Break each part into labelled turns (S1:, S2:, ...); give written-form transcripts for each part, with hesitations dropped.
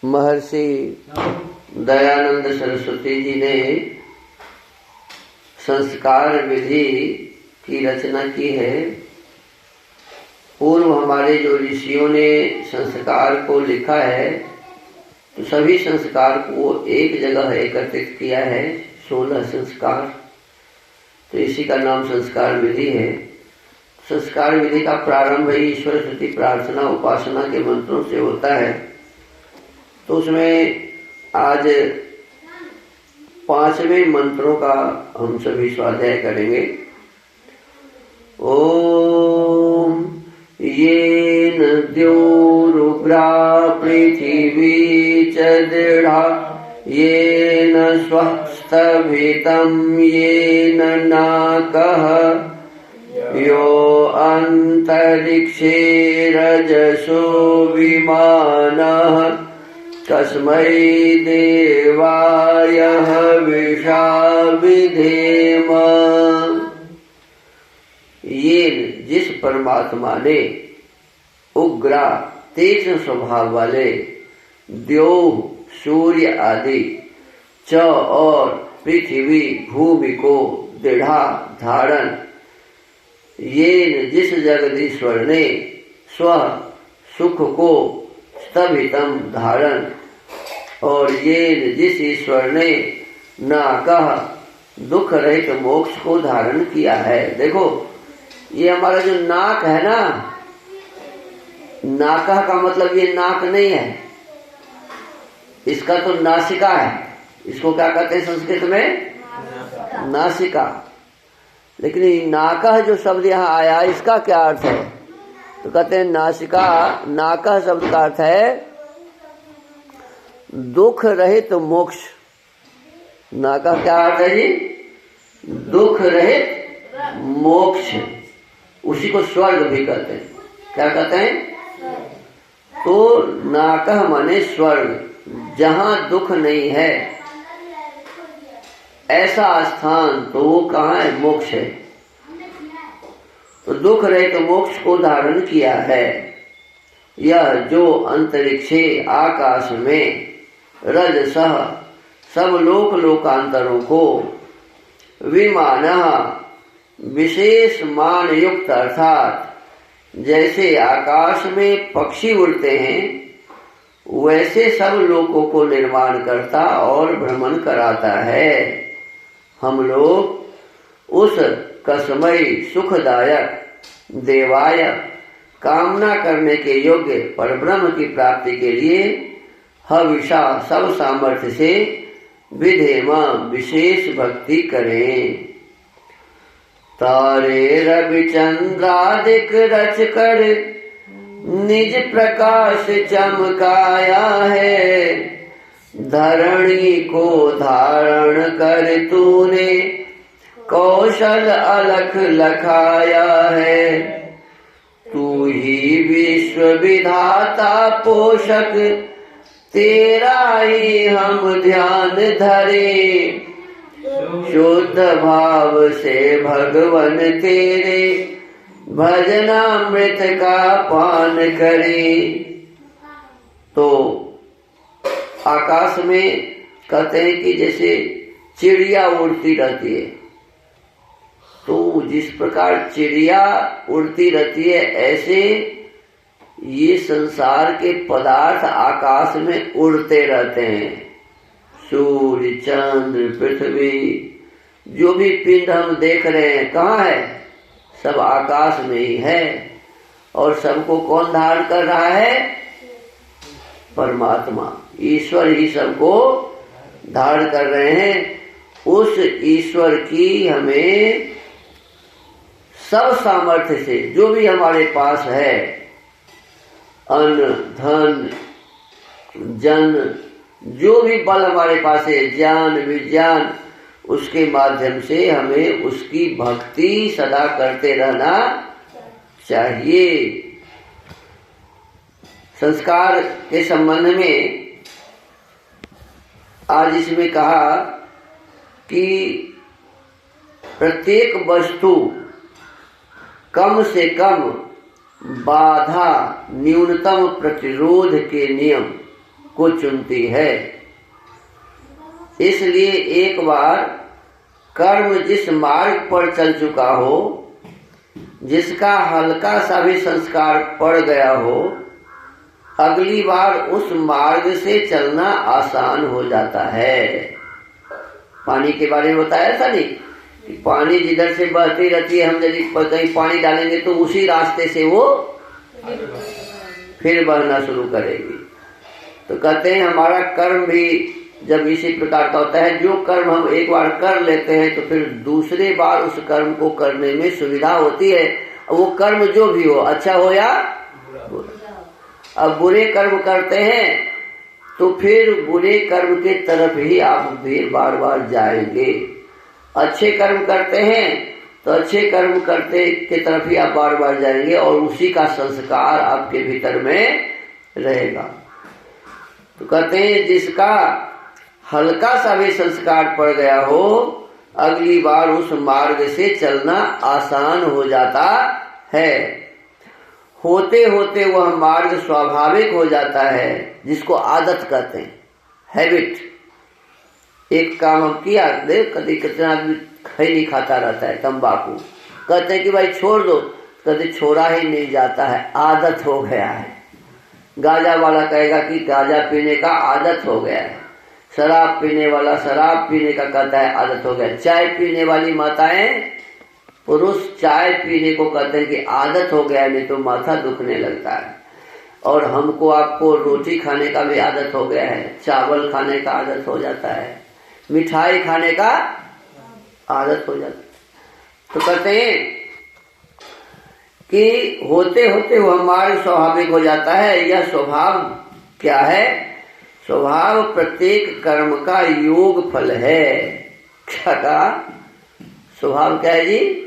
S1: महर्षि दयानंद सरस्वती जी ने संस्कार विधि की रचना की है। पूर्व हमारे जो ऋषियों ने संस्कार को लिखा है तो सभी संस्कार को एक जगह एकत्रित किया है, 16 संस्कार। तो इसी का नाम संस्कार विधि है। संस्कार विधि का प्रारंभ ईश्वर स्तुति प्रार्थना उपासना के मंत्रों से होता है। तो उसमें आज 5वें मंत्रों का हम सभी स्वाध्याय करेंगे। ओम येन द्योरुग्रा पृथिवी च दृढ़ा येन स्वस्तभितं येन नाकः यो अंतरिक्षे रजसो विमानः तस्मै देवाय हविषा विधेम। ये जिस परमात्मा ने उग्रा तेज स्वभाव वाले द्योः सूर्य आदि च और पृथ्वी भूमि को दृढ़ा धारण, ये जिस जगदीश्वर ने स्व सुख को स्तभितम धारण, और ये जिस ईश्वर ने नाकः दुख रहित मोक्ष को धारण किया है। देखो ये हमारा जो नाक है ना, नाकः का मतलब ये नाक नहीं है, इसका तो नासिका है। इसको क्या कहते हैं संस्कृत में? नासिका। लेकिन ये नाकः जो शब्द यहाँ आया इसका क्या अर्थ है? तो कहते हैं नासिका, नाकः शब्द का अर्थ है दुख रहित मोक्ष। नाकः क्या अर्थ है जी? दुख रहित मोक्ष। उसी को स्वर्ग भी कहते हैं। क्या कहते हैं? तो नाकः माने स्वर्ग, जहां दुख नहीं है ऐसा स्थान तो वो कहाँ है? मोक्ष है। तो दुख रहित मोक्ष को धारण किया है। यह जो अंतरिक्षे आकाश में रजसः सब लोक लोकांतरों को, विमानः विशेष मान युक्त अर्थात जैसे आकाश में पक्षी उड़ते हैं वैसे सब लोकों को निर्माण करता और भ्रमण कराता है। हम लोग उस कसमयी सुखदायक देवाय कामना करने के योग्य परब्रह्म की प्राप्ति के लिए हविषा सब सामर्थ्य से विधेम विशेष भक्ति करें। तारे रवि चंद्रादिक रच कर निज प्रकाश चमकाया है, धरणी को धारण कर तूने कौशल अलख लखाया है। तू ही विश्व विधाता पोषक, तेरा ही हम ध्यान धरे। शुद्ध भाव से भगवन तेरे भजनामृत का पान करे। तो आकाश में कहते हैं कि जैसे चिड़िया उड़ती रहती है, तो जिस प्रकार चिड़िया उड़ती रहती है ऐसे ये संसार के पदार्थ आकाश में उड़ते रहते हैं। सूर्य चंद्र पृथ्वी जो भी पिंड हम देख रहे हैं कहाँ है? सब आकाश में ही है। और सबको कौन धारण कर रहा है? परमात्मा, ईश्वर ही सबको धारण कर रहे हैं। उस ईश्वर की हमें सब सामर्थ्य से जो भी हमारे पास है, अन्न धन जन जो भी बल हमारे पास है, ज्ञान विज्ञान, उसके माध्यम से हमें उसकी भक्ति सदा करते रहना चाहिए। संस्कार के संबंध में आज इसमें कहा कि प्रत्येक वस्तु कम से कम बाधा न्यूनतम प्रतिरोध के नियम को चुनती है। इसलिए एक बार कर्म जिस मार्ग पर चल चुका हो, जिसका हल्का सा भी संस्कार पड़ गया हो, अगली बार उस मार्ग से चलना आसान हो जाता है। पानी के बारे में बताया था नहीं कि पानी जिधर से बहती रहती है, हम यदि कहीं पानी डालेंगे तो उसी रास्ते से वो फिर बहना शुरू करेगी। तो कहते हैं हमारा कर्म भी जब इसी प्रकार का होता है, जो कर्म हम एक बार कर लेते हैं तो फिर दूसरे बार उस कर्म को करने में सुविधा होती है। वो कर्म जो भी हो, अच्छा हो या बुरा। अब बुरे कर्म करते हैं तो फिर बुरे कर्म के तरफ ही आप भी बार बार जाएंगे। अच्छे कर्म करते हैं तो अच्छे कर्म करते के तरफ ही आप बार बार जाएंगे और उसी का संस्कार आपके भीतर में रहेगा। तो कहते हैं जिसका हल्का सा भी संस्कार पड़ गया हो, अगली बार उस मार्ग से चलना आसान हो जाता है। होते होते वह मार्ग स्वाभाविक हो जाता है, जिसको आदत कहते हैं, हैबिट। एक काम हम किया, देख कभी कितना आदमी खैनी खाता रहता है तंबाकू, कहते हैं कि भाई छोड़ दो, कभी छोड़ा ही नहीं जाता है, आदत हो गया है। गांजा वाला कहेगा कि गांजा पीने का आदत हो गया है, शराब पीने वाला शराब पीने का कहता है आदत हो गया। चाय पीने वाली माताएं पुरुष चाय पीने को कहते हैं कि आदत हो गया, नहीं तो माथा दुखने लगता है। और हमको आपको रोटी खाने का भी आदत हो गया है, चावल खाने का आदत हो जाता है, मिठाई खाने का आदत हो जाता है। तो कहते हैं कि होते होते वह मार्ग स्वाभाविक हो जाता है। यह स्वभाव क्या है? स्वभाव प्रत्येक कर्म का योग फल है। क्या कहा? स्वभाव क्या है जी?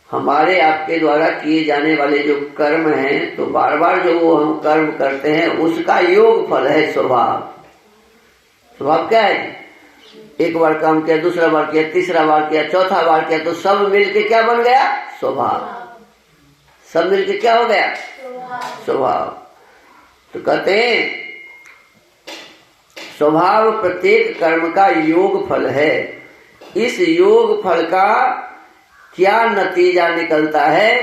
S1: हमारे आपके द्वारा किए जाने वाले जो कर्म हैं, तो बार बार जो वो हम कर्म करते हैं उसका योग फल है स्वभाव। स्वभाव क्या है? एक बार काम किया, दूसरा बार किया, तीसरा बार किया, चौथा बार किया, तो सब मिलके क्या बन गया? स्वभाव। सब मिलके क्या हो गया? स्वभाव। तो कहते हैं स्वभाव प्रत्येक कर्म का योग फल है। इस योग फल का क्या नतीजा निकलता है?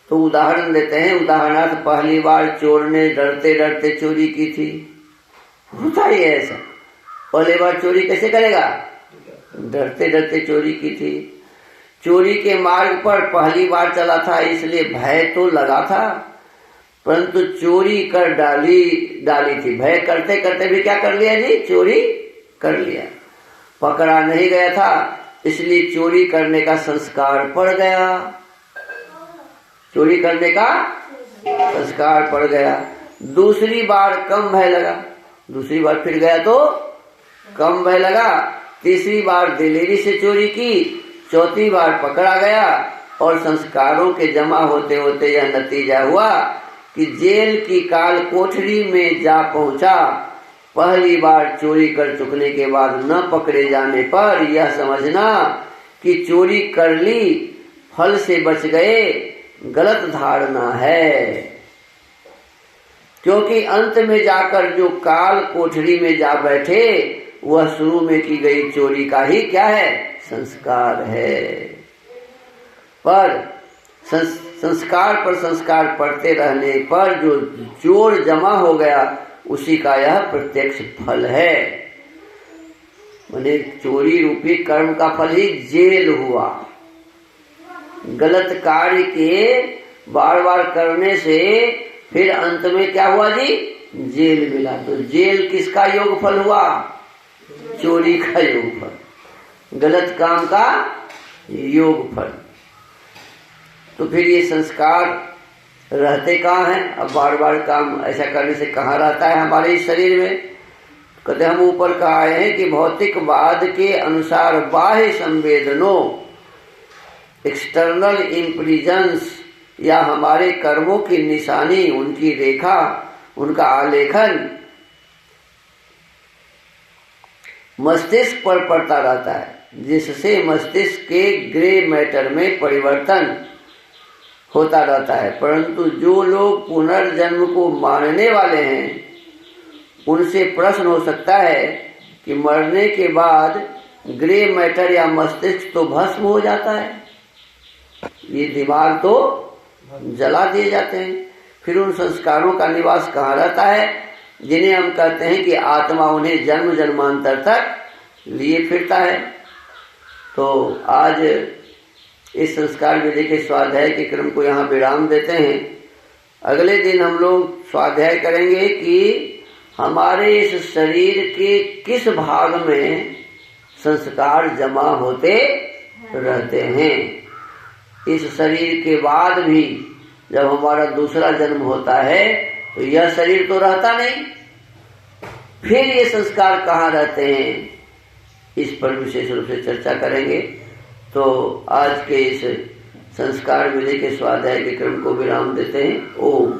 S1: तो उदाहरण देते हैं। उदाहरणार्थ, पहली बार चोर ने डरते डरते चोरी की थी, होता ही है ऐसा। पहली बार चोरी कैसे करेगा? डरते डरते चोरी की थी। चोरी के मार्ग पर पहली बार चला था, इसलिए भय तो लगा था, परंतु चोरी कर डाली थी। भय करते करते भी क्या कर लिया जी? चोरी कर लिया। पकड़ा नहीं गया था, इसलिए चोरी करने का संस्कार पड़ गया। चोरी करने का संस्कार पड़ गया। दूसरी बार कम भय लगा, दूसरी बार फिर गया तो कम भय लगा। तीसरी बार दिलेरी से चोरी की, चौथी बार पकड़ा गया और संस्कारों के जमा होते होते यह नतीजा हुआ कि जेल की काल कोठरी में जा पहुंचा। पहली बार चोरी कर चुकने के बाद न पकड़े जाने पर यह समझना कि चोरी कर ली, फल से बच गए, गलत धारणा है। क्योंकि अंत में जाकर जो काल कोठरी में जा बैठे, वह शुरू में की गई चोरी का ही क्या है? संस्कार है। पर संस्कार पर संस्कार पड़ते रहने पर जो जोड़ जमा हो गया, उसी का यह प्रत्यक्ष फल है। माने चोरी रूपी कर्म का फल ही जेल हुआ। गलत कार्य के बार बार करने से फिर अंत में क्या हुआ जी? जेल मिला। तो जेल किसका योग फल हुआ? चोरी का योग फल, गलत काम का योग फल। तो फिर ये संस्कार रहते कहाँ हैं? अब बार बार काम ऐसा करने से कहाँ रहता है हमारे इस शरीर में? कहते हम ऊपर कहा है कि भौतिकवाद के अनुसार बाह्य संवेदनों, एक्सटर्नल इंप्रेशंस या हमारे कर्मों की निशानी, उनकी रेखा, उनका आलेखन मस्तिष्क पर पड़ता रहता है, जिससे मस्तिष्क के ग्रे मैटर में परिवर्तन होता रहता है। परंतु जो लोग पुनर्जन्म को मानने वाले हैं उनसे प्रश्न हो सकता है कि मरने के बाद ग्रे मैटर या मस्तिष्क तो भस्म हो जाता है, ये दिमाग तो जला दिए जाते हैं, फिर उन संस्कारों का निवास कहाँ रहता है जिन्हें हम कहते हैं कि आत्मा उन्हें जन्म जन्मांतर तक लिए फिरता है। तो आज इस संस्कार विधि के स्वाध्याय के क्रम को यहाँ विराम देते हैं। अगले दिन हम लोग स्वाध्याय करेंगे कि हमारे इस शरीर के किस भाग में संस्कार जमा होते रहते हैं। इस शरीर के बाद भी जब हमारा दूसरा जन्म होता है तो यह शरीर तो रहता नहीं, फिर ये संस्कार कहाँ रहते हैं, इस पर विशेष रूप से चर्चा करेंगे। तो आज के इस संस्कार विधि के स्वाध्याय के क्रम को विराम देते हैं। ओम।